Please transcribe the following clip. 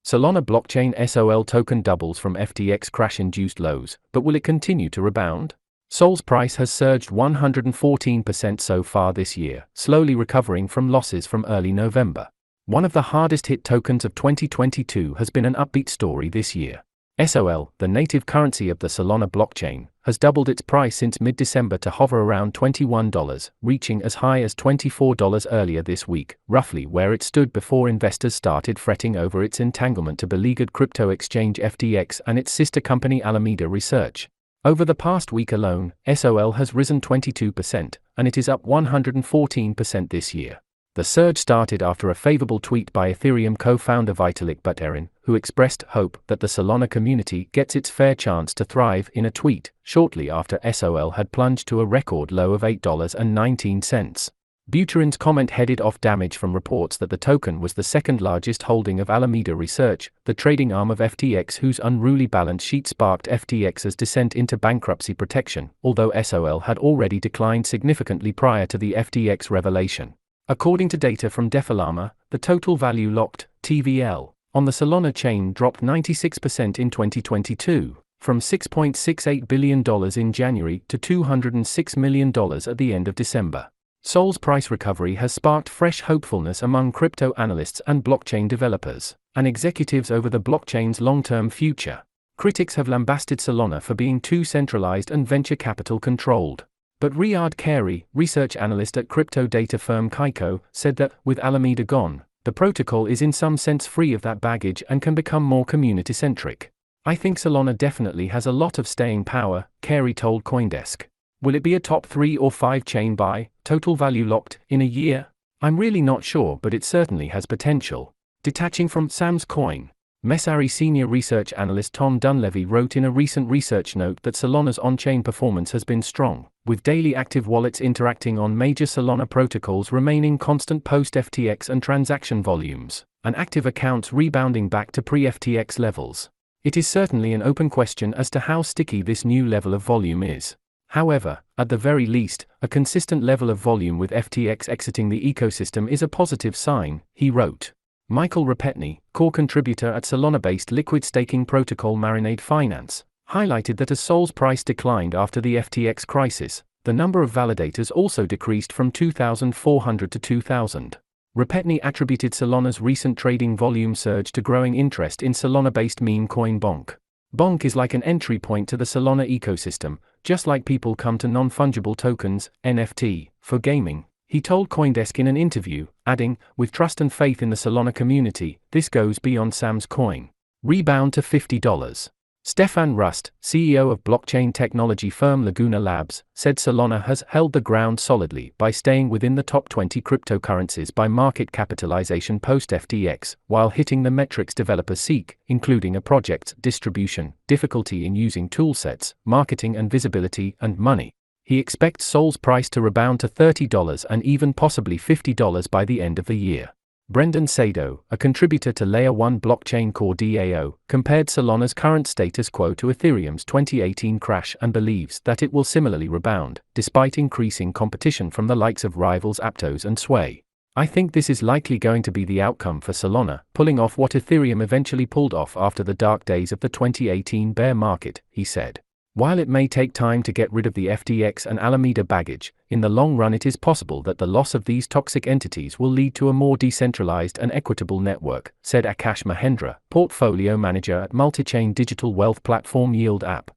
Solana blockchain SOL token doubles from FTX crash-induced lows, but will it continue to rebound? SOL's price has surged 114% so far this year, slowly recovering from losses from early November. One of the hardest-hit tokens of 2022 has been an upbeat story this year. SOL, the native currency of the Solana blockchain, has doubled its price since mid-December to hover around $21, reaching as high as $24 earlier this week, roughly where it stood before investors started fretting over its entanglement to beleaguered crypto exchange FTX and its sister company Alameda Research. Over the past week alone, SOL has risen 22%, and it is up 114% this year. The surge started after a favorable tweet by Ethereum co-founder Vitalik Buterin, who expressed hope that the Solana community gets its fair chance to thrive in a tweet, shortly after SOL had plunged to a record low of $8.19. Buterin's comment headed off damage from reports that the token was the second largest holding of Alameda Research, the trading arm of FTX, whose unruly balance sheet sparked FTX's descent into bankruptcy protection, although SOL had already declined significantly prior to the FTX revelation. According to data from Defalama, the total value locked, TVL, on the Solana chain dropped 96% in 2022, from $6.68 billion in January to $206 million at the end of December. SOL's price recovery has sparked fresh hopefulness among crypto analysts and blockchain developers, and executives over the blockchain's long-term future. Critics have lambasted Solana for being too centralized and venture capital controlled. But Riyad Carey, research analyst at crypto data firm Kaiko, said that, with Alameda gone, the protocol is in some sense free of that baggage and can become more community-centric. I think Solana definitely has a lot of staying power, Carey told CoinDesk. Will it be a top 3 or 5 chain buy, total value locked, in a year? I'm really not sure, but it certainly has potential. Detaching from Sam's Coin, Messari senior research analyst Tom Dunleavy wrote in a recent research note that Solana's on-chain performance has been strong, with daily active wallets interacting on major Solana protocols remaining constant post-FTX and transaction volumes, and active accounts rebounding back to pre-FTX levels. It is certainly an open question as to how sticky this new level of volume is. However, at the very least, a consistent level of volume with FTX exiting the ecosystem is a positive sign, he wrote. Michael Rapetny, core contributor at Solana-based liquid staking protocol Marinade Finance, highlighted that as SOL's price declined after the FTX crisis, the number of validators also decreased from 2,400 to 2,000. Rapetny attributed Solana's recent trading volume surge to growing interest in Solana-based meme coin Bonk. Bonk is like an entry point to the Solana ecosystem, just like people come to non-fungible tokens, NFT, for gaming. He told CoinDesk in an interview, adding, with trust and faith in the Solana community, this goes beyond Sam's Coin. Rebound to $50. Stefan Rust, CEO of blockchain technology firm Laguna Labs, said Solana has held the ground solidly by staying within the top 20 cryptocurrencies by market capitalization post-FTX, while hitting the metrics developers seek, including a project's distribution, difficulty in using toolsets, marketing and visibility, and money. He expects SOL's price to rebound to $30 and even possibly $50 by the end of the year. Brendan Sado, a contributor to Layer 1 blockchain core DAO, compared Solana's current status quo to Ethereum's 2018 crash and believes that it will similarly rebound, despite increasing competition from the likes of rivals Aptos and Sway. I think this is likely going to be the outcome for Solana, pulling off what Ethereum eventually pulled off after the dark days of the 2018 bear market, he said. While it may take time to get rid of the FTX and Alameda baggage, in the long run it is possible that the loss of these toxic entities will lead to a more decentralized and equitable network, said Akash Mahendra, portfolio manager at multi-chain digital wealth platform Yield App.